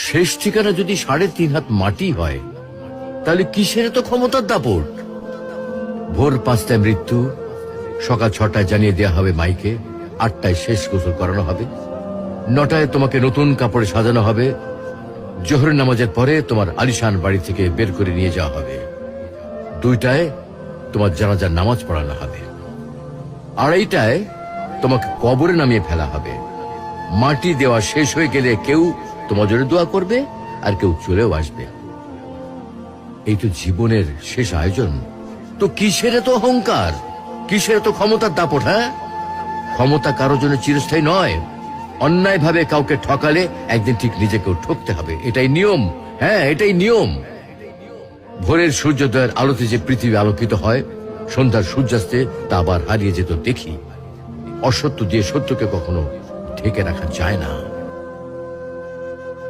শেষ ঠিকানা যদি 3.5 হাত মাটি হয়, তাহলে কিসের তো ক্ষমতার দাপট? ভোর 5টায় মৃত্যু, সকাল 6টায় জানিয়ে দেওয়া হবে মাইকে, 8টায় শেষ গোসল করানো হবে, 9টায় তোমাকে নতুন কাপড়ে সাজানো হবে, জোহরের নামাজের পরে তোমার আলিশান বাড়ি থেকে বের করে নিয়ে যাওয়া হবে, 2টায় তোমার জানাজার নামাজ পড়ানো হবে, 2:30টায় তোমাকে কবরে নামিয়ে ফেলা হবে। মাটি দেওয়া শেষ হয়ে গেলে কেউ তোমার জন্য দোয়া করবে, আর কেউ চলেও আসবে। এই তো জীবনের শেষ আয়োজন। তো কিসের তো অহংকার, কিসের তো ক্ষমতার দাপট? হ্যাঁ, ক্ষমতা কারোর জন্য চিরস্থায়ী নয়। অন্যায় ভাবে কাউকে ঠকালে একদিন ঠিক নিজেকেও ঠকতে হবে, এটাই নিয়ম। হ্যাঁ, এটাই নিয়ম। ভোরের সূর্যোদয়ের আলোতে যে পৃথিবী আলোকিত হয়, সন্ধ্যার সূর্যাস্তে তা আবার হারিয়ে যেত দেখি। অসত্য দিয়ে সত্যকে কখনো ঢেকে রাখা যায় না।